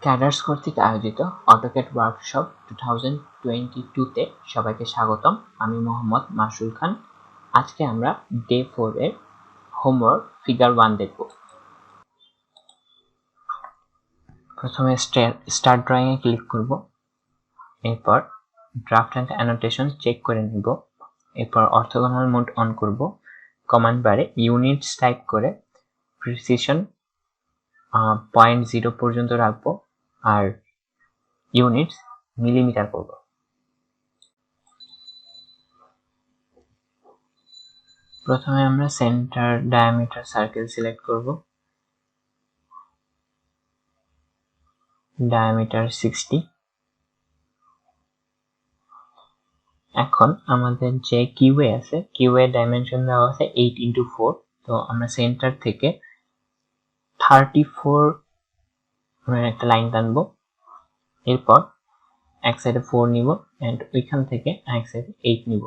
CADers কর্তৃক আয়োজিত AutoCAD Workshop 2022 তে সবাইকে স্বাগতম। আমি মোহাম্মদ মাসুল খান। আজকে আমরা ডে 4 এর হোমওয়ার্ক ফিগার 1 দেখব। প্রথমে স্টার্ট ড্রয়িং এ ক্লিক করব, এরপর ড্রাফট এন্ড অ্যানোটেশন চেক করে নেব, এরপর অর্থোগোনাল মোড অন করব, কমান্ড বারে ইউনিটস টাইপ করে প্রিসিশন 0.0 পর্যন্ত রাখবো আর ইউনিটস মিলিমিটার করব। প্রথমে আমরা সেন্টার ডায়ামিটার সার্কেল সিলেক্ট করব, ডায়ামিটার 60। এখন আমাদের যে কিউএ আছে, কিউএ ডাইমেনশন দেওয়া আছে 8x4, তো আমরা সেন্টার থেকে 34 একটা লাইন টানবো, এরপর এক সাইডে 4 নিব এন্ড ওইখান থেকে এক সাইডে 8 নিব।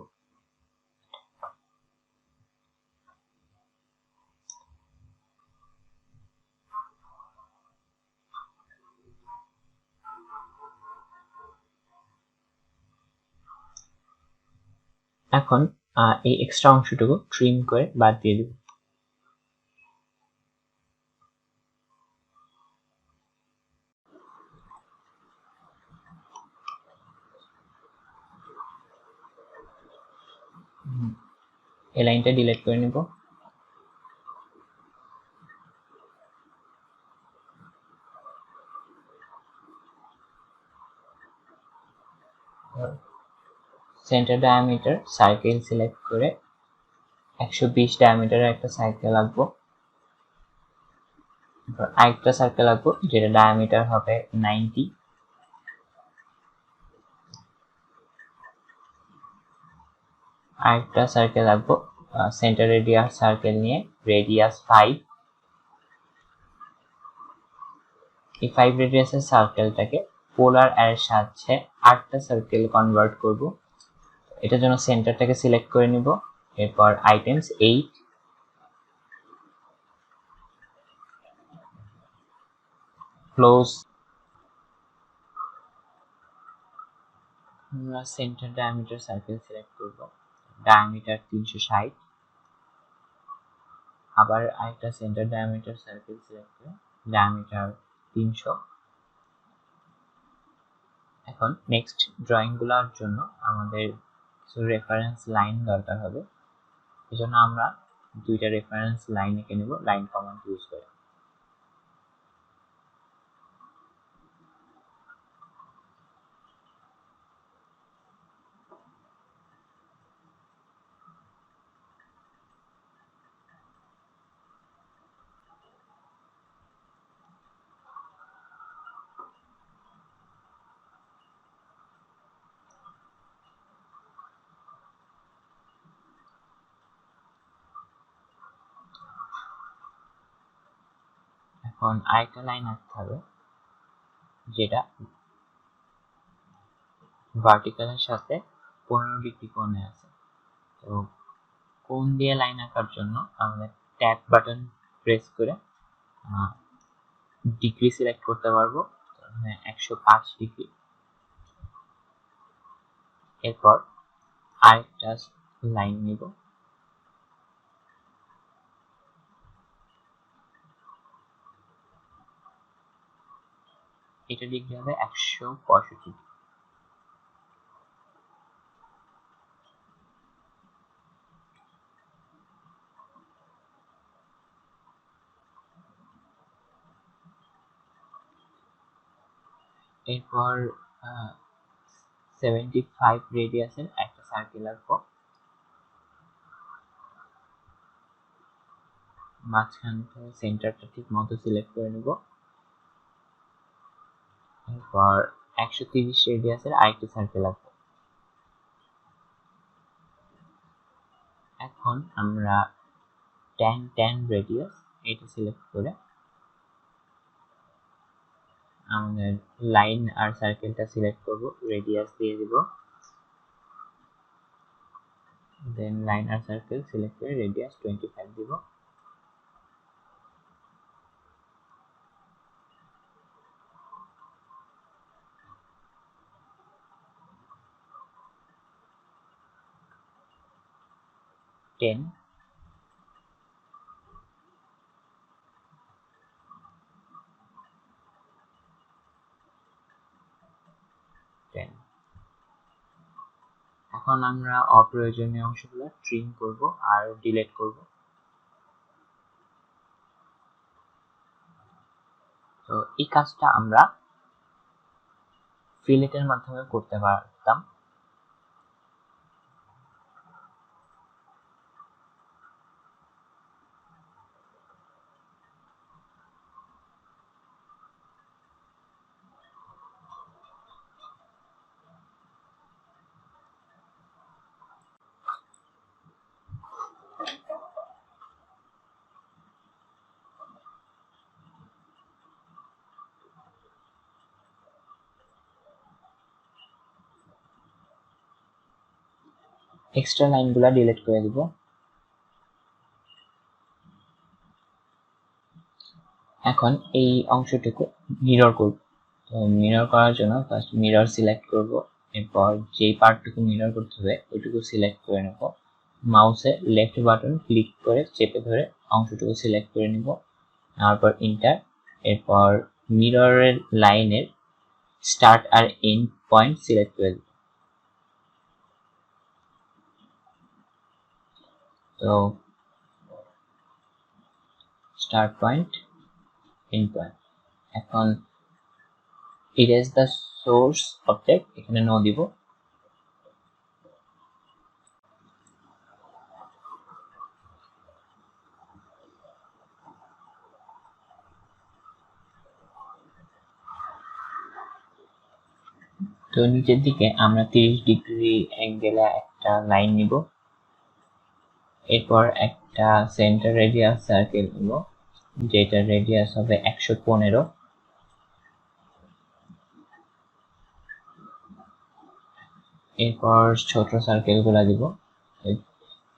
এখন এই এক্সট্রা অংশটুকু ট্রিম করে বাদ দিয়ে দিব। এই লাইনটা ডিলিট করে নিব। সেন্টার ডায়ামিটার সার্কেল সিলেক্ট করে 120 ডায়ামিটারের একটা সার্কেল আঁকবো, আরেকটা সার্কেল আঁকবো যেটা ডায়ামিটার হবে 90, আরেকটা সার্কেল আঁকবো সেন্টার রেডিয়াস সার্কেল নিয়ে, রেডিয়াস 5। এই 5 রেডিয়াসের সার্কেলটাকে পোলার এর সাহায্যে 8টা সার্কেল কনভার্ট করব। এটার জন্য সেন্টারটাকে সিলেক্ট করে নিব, এরপর আইটেমস 8, ক্লোজ। আমরা সেন্টার ডায়ামিটার সার্কেল সিলেক্ট করব, ডায়ামিটার 360, আবার আরেকটা সেন্টার ডায়ামিটার সার্কেল সিলেক্ট করে ডায়ামিটার 300। এখন নেক্সট ড্রয়িং গুলোর জন্য আমাদের কিছু রেফারেন্স লাইন দরকার হবে, এজন্য আমরা দুইটা রেফারেন্স লাইন এঁকে নেব লাইন কমান্ড ইউজ করে। এখন আরেকটা লাইন আঁকতে হবে যেটা ভার্টিক্যালের সাথে 15 ডিগ্রি কোণে আছে। তো কোণ দিয়ে লাইন আঁকার জন্য আমাদের ট্যাব বাটন প্রেস করে ডিগ্রি সিলেক্ট করতে পারবো, 105 ডিগ্রি। এরপর আরেকটা লাইন নিব, এটা ডিগ্রি হবে 165। এরপর 75 রেডিয়াসের একটা সার্কেল আঁকবো, মাঝখান থেকে সেন্টারটা ঠিক মতো সিলেক্ট করে নেব, এরপর 130 রেডিয়াসের আরেকটি সার্কেল আঁকবো। এখন আমরা tan রেডিয়াস এটা সিলেক্ট করে আমাদের লাইন আর সার্কেলটা সিলেক্ট করব, রেডিয়াস দিয়ে দিব, দেন লাইন আর সার্কেল সিলেক্ট করে রেডিয়াস 25 দিব। 10, 10। এখন আমরা অপ্রয়োজনীয় অংশগুলো ট্রিম করব আর ডিলিট করব। তো এই কাজটা আমরা ফিলেটের মাধ্যমে করতে পারতাম। এক্সট্রা লাইনগুলো ডিলিট করে দিব। এখন এই অংশটুকু মিরর করব। তো মিরর করার জন্য ফার্স্ট মিরর সিলেক্ট করব, এরপর যেই পার্টটুকু মিরর করতে হবে ওইটুকু সিলেক্ট করে নেব। মাউসে লেফট বাটন ক্লিক করে চেপে ধরে অংশটুকু সিলেক্ট করে নিব, তারপর ইন্টার। এরপর মিররের লাইনের স্টার্ট আর এন্ড পয়েন্ট সিলেক্ট করে দেব। তো স্টার্ট পয়েন্ট, এন্ড পয়েন্ট। এখন ইরেজ দ্য সোর্স অবজেক্ট, এখানে নো দিব। তো নিচের দিকে আমরা 30 ডিগ্রি অ্যাঙ্গেলে একটা লাইন নিব, এরপর একটা সেন্টার রেডিয়াস সার্কেল নিব যেটার রেডিয়াস হবে 115। এরপর ছোট সার্কেল গুলা দিব,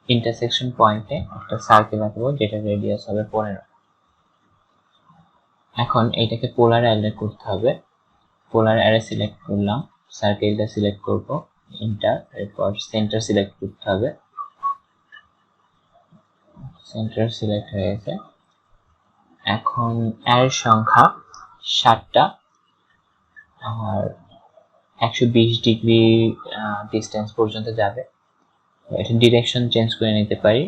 ইন্টারসেকশন পয়েন্টে একটা সার্কেল আঁকবো যেটার রেডিয়াস হবে 15। এখন এটাকে পোলার অ্যারে করতে হবে। পোলার অ্যারে সিলেক্ট করলাম, সার্কেলটা সিলেক্ট করব, ইন্টার। এরপর সেন্টার সিলেক্ট করতে হবে, সেন্টার সিলেক্ট হয়ে গেছে। এখন অ্যারের সংখ্যা 7টা আর 120 ডিগ্রি ডিস্টেন্স পর্যন্ত যাবে। এটা ডিরেকশন চেঞ্জ করে নিতে পারি।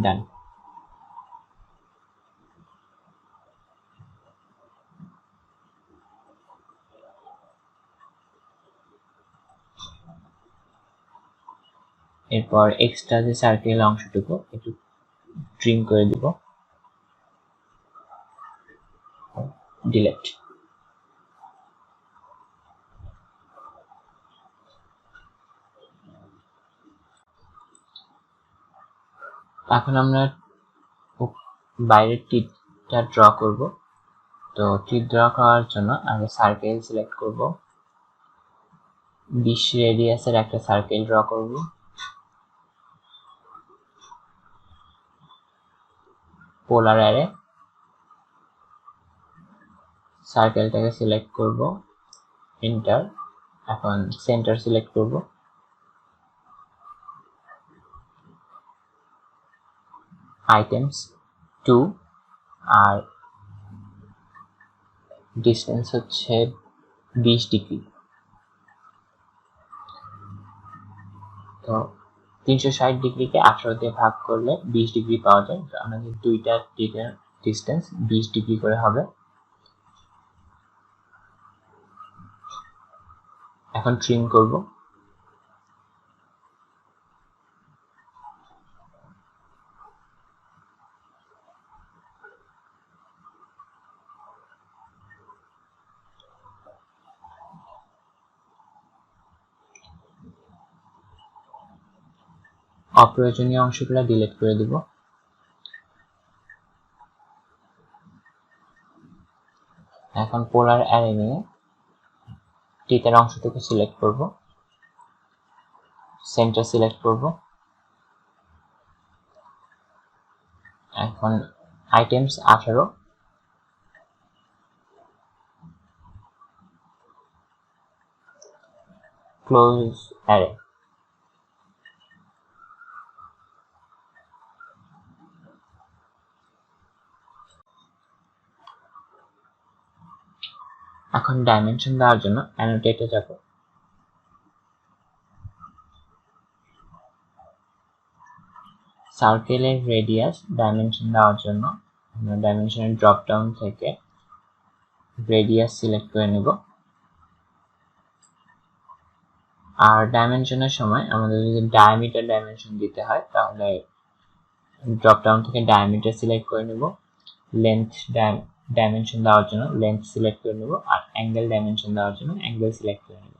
ডান। এরপর এক্সট্রা যে সার্কেল অংশটুকু একটু ট্রিম করে দিব, ডিলিট। এখন আমরা বাইরের টিপটা ড্র করব। তো টিপ ড্র করার জন্য আগে সার্কেল সিলেক্ট করব, 20 রেডিয়াসের একটা সার্কেল ড্র করব। পোলার অ্যারে, সার্কেলটাকে সিলেক্ট করব, এন্টার। এখন সেন্টার সিলেক্ট করব, আইটেমস 2 আর ডিস্টেন্স হচ্ছে 20 ডিগ্রি। তো 360 ডিগ্রিকে 18 দিয়ে ভাগ করলে 20 ডিগ্রি পাওয়া যায়। তো আমাদের দুইটা ডিস্টেন্স 20 ডিগ্রি করে হবে। এখন ট্রিম করব। অপ্রয়োজনীয় অংশগুলো ডিলিট করে দিব। এখন পোলার অ্যারে নিয়ে টিতের অংশটুকু সিলেক্ট করব, সেন্টার সিলেক্ট করব। এখন আইটেমস 18, ক্লোজ অ্যারে। এখন ডাইমেনশন দেওয়ার জন্য অ্যানোটেটে যাব। সার্কেলের রেডিয়াস ডাইমেনশন দেওয়ার জন্য আমরা ডাইমেনশনের ড্রপ ডাউন থেকে রেডিয়াস সিলেক্ট করে নেব। আর ডাইমেনশনের সময় আমাদের যদি ডায়ামিটার ডাইমেনশন দিতে হয় তাহলে ড্রপ ডাউন থেকে ডায়ামিটার সিলেক্ট করে নেব। লেন্থ ডাইমেনশন দেওয়ার জন্য লেন্থ সিলেক্ট করে নেব, আর অ্যাঙ্গেল ডাইমেনশন দেওয়ার জন্য অ্যাঙ্গেল সিলেক্ট করে নেব।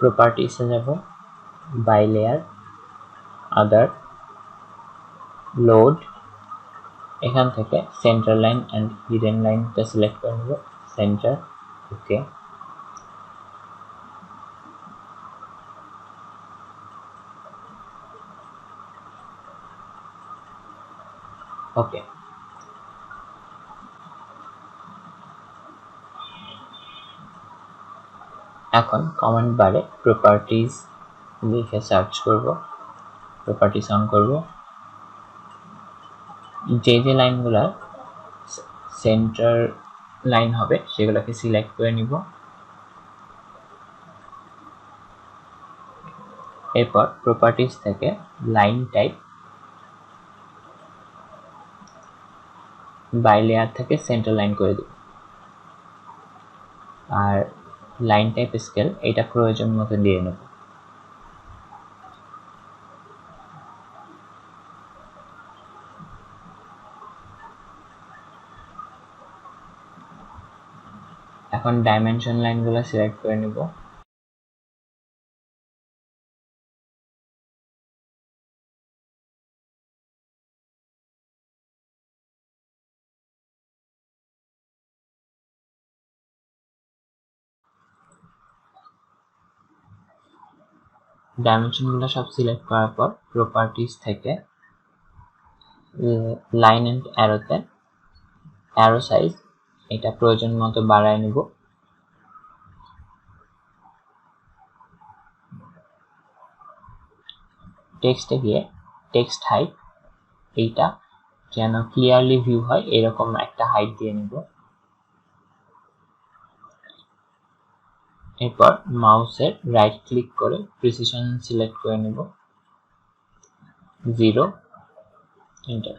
প্রপার্টিসে যাব, বাই লেয়ার, আদার, লোড, এখান থেকে সেন্টার লাইন অ্যান্ড হিডেন লাইনটা সিলেক্ট করে নেব, সেন্টার, ওকে। ওকে, এখন কমান্ড বারে প্রপার্টিজ লিখে সার্চ করব, প্রপার্টিস অন করব। যে লাইনগুলোর সেন্টার লাইন হবে সেগুলোকে সিলেক্ট করে নিব। এরপর প্রপার্টিস থেকে লাইন টাইপ, বাই লেয়ার থেকে সেন্টার লাইন করে দেব। আর লাইন টাইপ স্কেল এটা প্রয়োজন মতো দিয়ে নেব। এখন ডাইমেনশন লাইনগুলো সিলেক্ট করে নেব। ডাইমেনশনগুলো সব সিলেক্ট করার পর প্রপার্টিস থেকে লাইন এন্ড অ্যারোতে অ্যারো সাইজ এটা প্রয়োজন মতো বাড়ায় নেব। টেক্সটে গিয়ে টেক্সট হাইট এইটা যেন ক্লিয়ারলি ভিউ হয় এরকম একটা হাইট দিয়ে নেব। এরপর মাউসের রাইট ক্লিক করে প্রিসিশন সিলেক্ট করে নেব, 0, এন্টার।